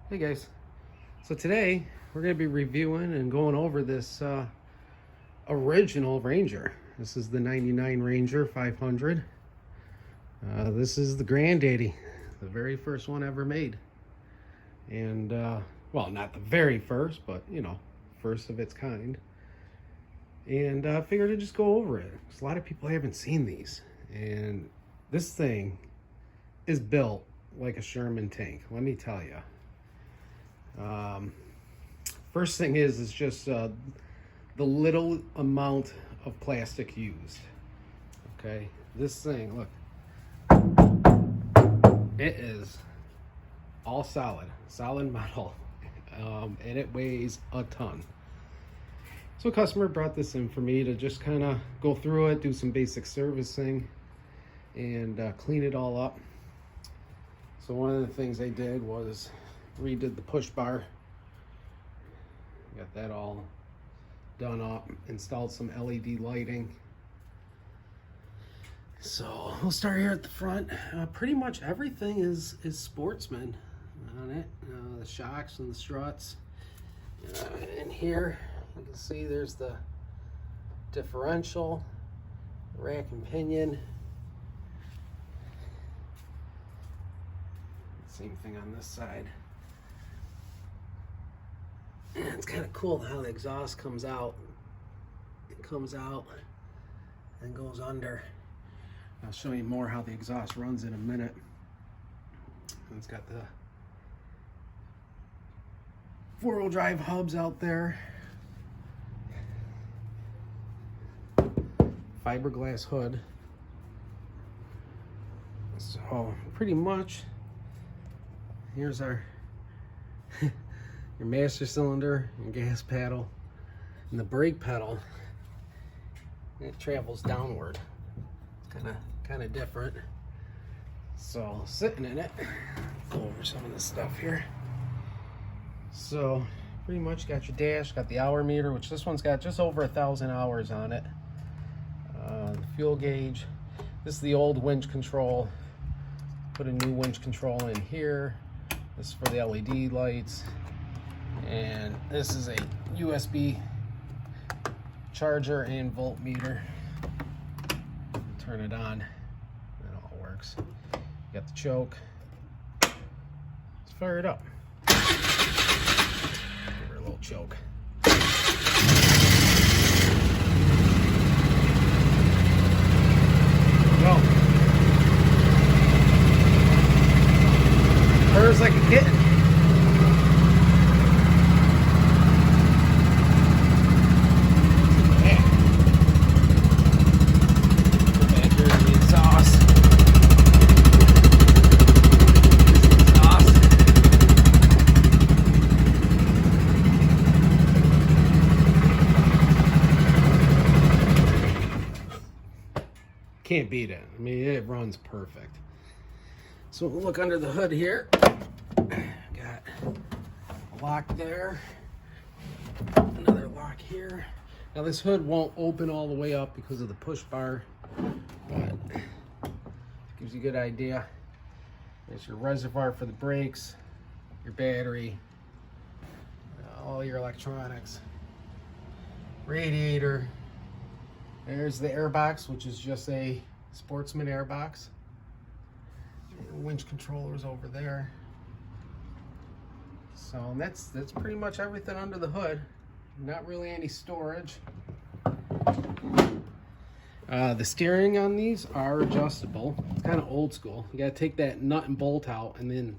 Hey guys, so today we're going to be reviewing and going over this original Ranger. This is the 99 Ranger 500. This is the granddaddy, the very first one ever made. And, well, not the very first, but, you know, first of its kind. And I figured I'd just go over it, because a lot of people haven't seen these. And this thing is built like a Sherman tank, let me tell you. First thing is just the little amount of plastic used. Okay, this thing, look, it is all solid metal, and it weighs a ton. So a customer brought this in for me to just kind of go through it, do some basic servicing, and clean it all up. So one of the things I did was redid the push bar, got that all done up, installed some LED lighting. So we'll start here at the front. Pretty much everything is Sportsman on it. The shocks and the struts. In here you can see there's the differential, rack and pinion. Same thing on this side. And it's kind of cool how the exhaust comes out. It comes out and goes under. I'll show you more how the exhaust runs in a minute. And it's got the four-wheel drive hubs out there. Fiberglass hood. So pretty much, here's our your master cylinder, your gas pedal, and the brake pedal. It travels downward. It's kind of different. So sitting in it, go over some of this stuff here. So pretty much got your dash, got the hour meter, which this one's got just over 1,000 hours on it. The fuel gauge. This is the old winch control. Put a new winch control in here. This is for the LED lights. And this is a USB charger and voltmeter. Turn it on, it all works. You got the choke. Let's fire it up. Give her a little choke. Go. Purrs like a kitten. Can't beat it. I mean, it runs perfect. So we'll look under the hood here. Got a lock there, another lock here. Now this hood won't open all the way up because of the push bar, but gives you a good idea. There's your reservoir for the brakes, your battery, all your electronics, radiator. There's the airbox, which is just a Sportsman airbox. Winch controllers over there. So that's pretty much everything under the hood. Not really any storage. The steering on these are adjustable. It's kind of old school. You gotta take that nut and bolt out, and then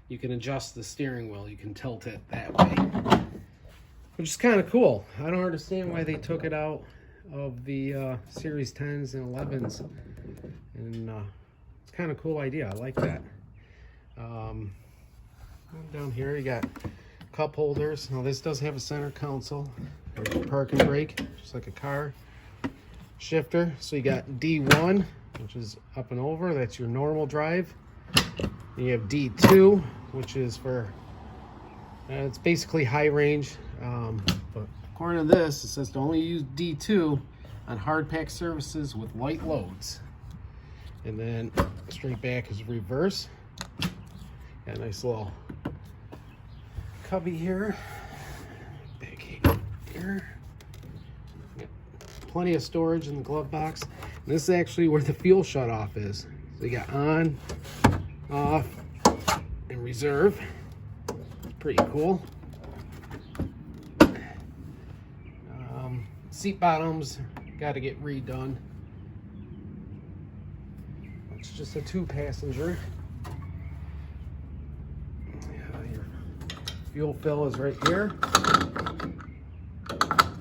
you can adjust the steering wheel. You can tilt it that way, which is kind of cool. I don't understand why they took it out of the Series 10s and 11s, and it's kind of a cool idea. I like that. Down here you got cup holders. Now this does have a center console. There's your park and brake, just like a car. Shifter, so you got D1, which is up and over. That's your normal drive. And you have D2, which is for it's basically high range, but according to this, it says to only use D2 on hard pack surfaces with light loads. And then straight back is reverse. Got a nice little cubby here. Back here. Yep. Plenty of storage in the glove box. And this is actually where the fuel shutoff is. So you got on, off, and reserve. It's pretty cool. Seat bottoms got to get redone. It's just a 2-passenger. Your fuel fill is right here.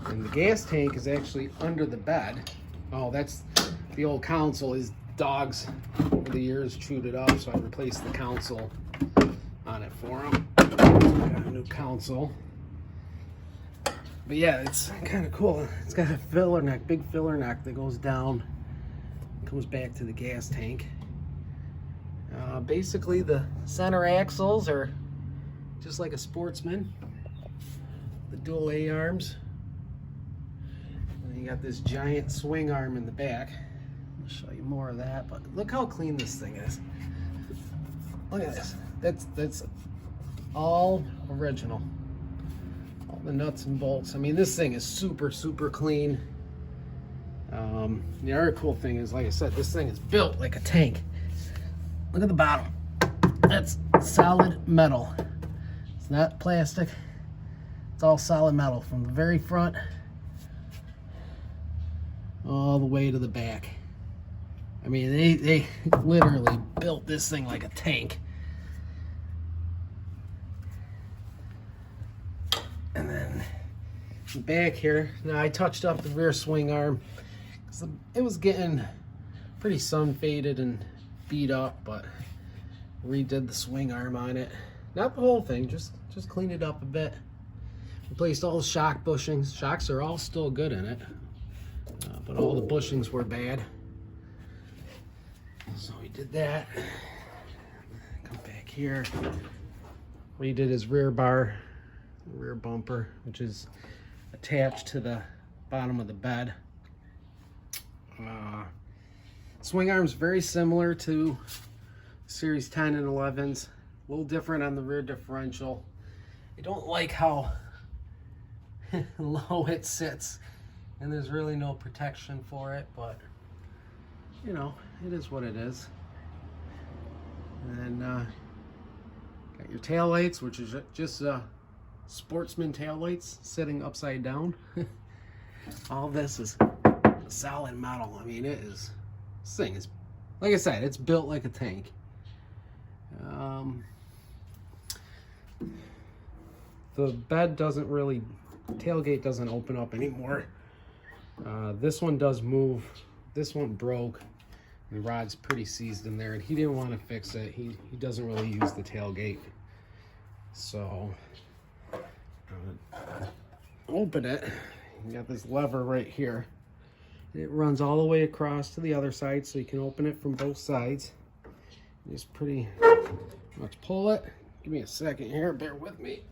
And the gas tank is actually under the bed. Oh, that's the old console. His dogs over the years chewed it up, so I replaced the console on it for him. Got a new console. But yeah, it's kind of cool. It's got a filler neck, big filler neck that goes down, comes back to the gas tank. Basically, the center axles are just like a Sportsman. The dual A-arms. And you got this giant swing arm in the back. I'll show you more of that, but look how clean this thing is. Look at this. That's all original. All the nuts and bolts. I mean, this thing is super, super clean. The other cool thing is, like I said, this thing is built like a tank. Look at the bottom. That's solid metal. It's not plastic. It's all solid metal from the very front all the way to the back. I mean, they literally built this thing like a tank. And then back here, now I touched up the rear swing arm because it was getting pretty sun faded and beat up, but redid the swing arm on it. Not the whole thing, just cleaned it up a bit. Replaced all the shock bushings. Shocks are all still good in it, but all the bushings were bad. So we did that. Come back here. Redid his rear bar, rear bumper, which is attached to the bottom of the bed. Swing arms very similar to Series 10 and 11s. A little different on the rear differential. I don't like how low it sits, and there's really no protection for it, but you know, it is what it is. And then got your tail lights, which is just Sportsman tail lights sitting upside down. All this is solid metal. I mean, this thing is, like I said, it's built like a tank. The bed doesn't really, tailgate doesn't open up anymore. This one does move. This one broke. The rod's pretty seized in there, and he didn't want to fix it. He doesn't really use the tailgate. So, open it. You got this lever right here. It runs all the way across to the other side, so you can open it from both sides. Just pretty much pull it. Give me a second here, bear with me.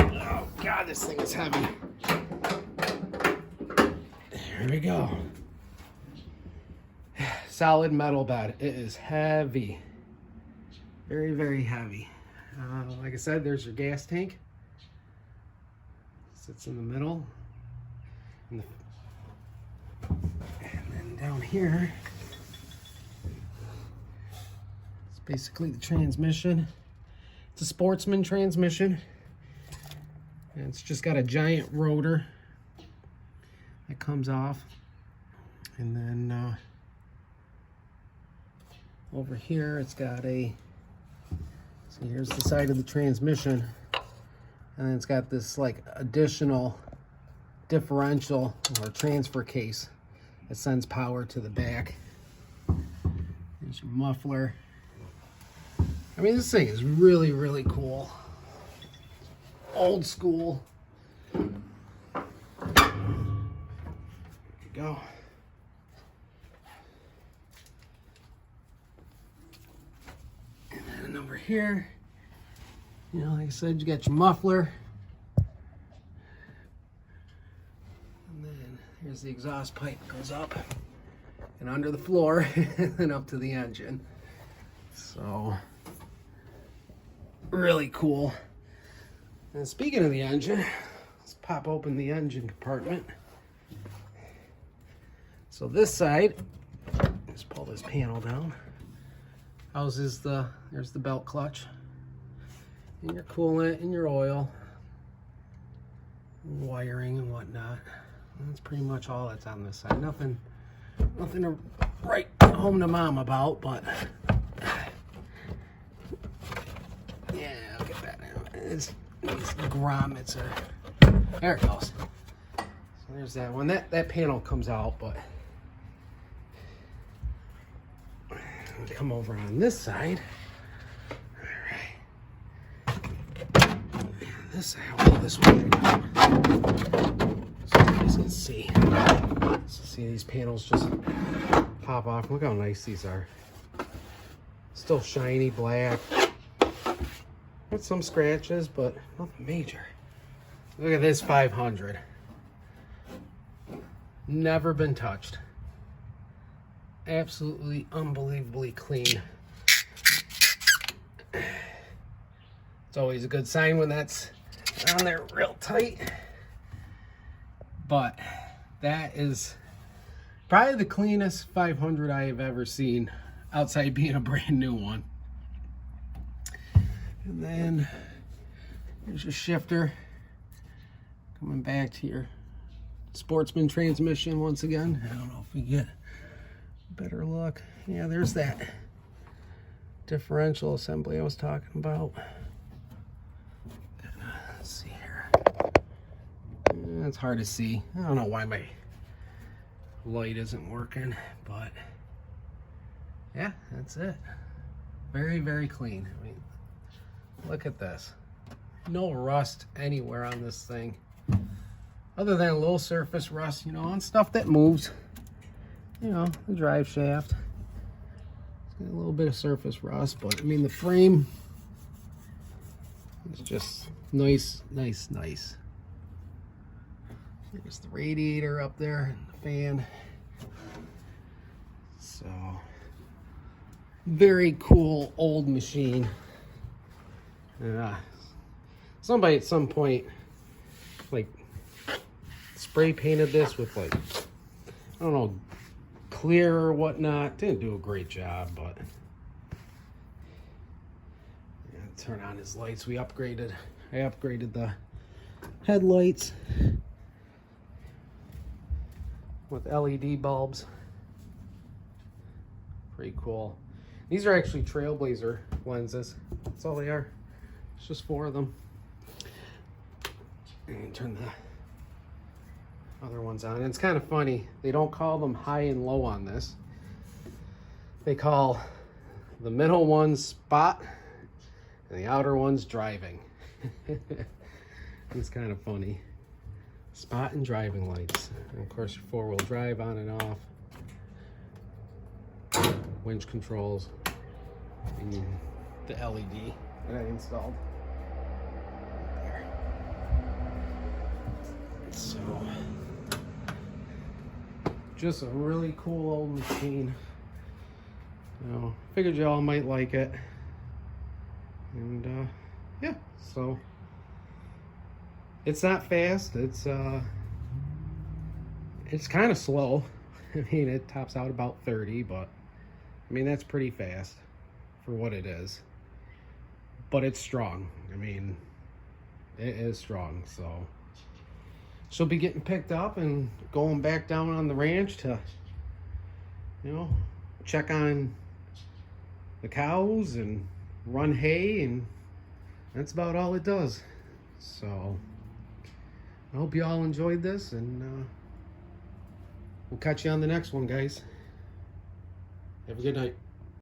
Oh God, this thing is heavy. There we go. Solid metal bed. It is heavy. Very, very heavy. Like I said, there's your gas tank. Sits in the middle. And then down here, it's basically the transmission. It's a Sportsman transmission. And it's just got a giant rotor that comes off. And then over here, it's got see, here's the side of the transmission. And then it's got this like additional differential or transfer case that sends power to the back. There's your muffler. I mean, this thing is really, really cool. Old school. There you go. And then over here, you know, like I said, you got your muffler. And then here's the exhaust pipe that goes up and under the floor and up to the engine. So really cool. And speaking of the engine, let's pop open the engine compartment. So this side, just pull this panel down, houses there's the belt clutch, and your coolant and your oil, and wiring and whatnot. And that's pretty much all that's on this side. Nothing to write home to mom about, but yeah, I'll get that now. These grommets are, there it goes. So there's that one. That panel comes out, but come over on this side. All right. This side, I'll pull this one down so you guys can see. So see these panels just pop off. Look how nice these are. Still shiny black. Got some scratches, but nothing major. Look at this 500. Never been touched. Absolutely unbelievably clean. It's always a good sign when that's on there real tight. But that is probably the cleanest 500 I have ever seen, outside being a brand new one. And then there's your shifter. Coming back to your Sportsman transmission once again. I don't know if we get a better look. Yeah, there's that differential assembly I was talking about. Let's see here. It's hard to see. I don't know why my light isn't working, but yeah, that's it. Very, very clean. I mean, look at this. No rust anywhere on this thing, other than a little surface rust, you know, on stuff that moves. You know, the drive shaft. It's got a little bit of surface rust, but I mean, the frame is just nice, nice, nice. There's the radiator up there and the fan. So, very cool old machine. Somebody at some point, like, spray painted this with, like, I don't know, clear or whatnot. Didn't do a great job, but yeah, turn on his lights. I upgraded the headlights with LED bulbs. Pretty cool. These are actually Trailblazer lenses. That's all they are. It's just 4 of them. And turn the other ones on. And it's kind of funny. They don't call them high and low on this. They call the middle ones spot and the outer ones driving. It's kind of funny. Spot and driving lights. And of course, your 4-wheel drive on and off. Winch controls. And the LED that I installed. There. So, just a really cool old machine. You know, figured y'all might like it. And yeah, so it's not fast. It's kind of slow. I mean, it tops out about 30, but I mean, that's pretty fast for what it is. But it's strong. I mean, it is strong. So she'll be getting picked up and going back down on the ranch to, you know, check on the cows and run hay, and that's about all it does. So I hope you all enjoyed this, and we'll catch you on the next one, guys. Have a good night.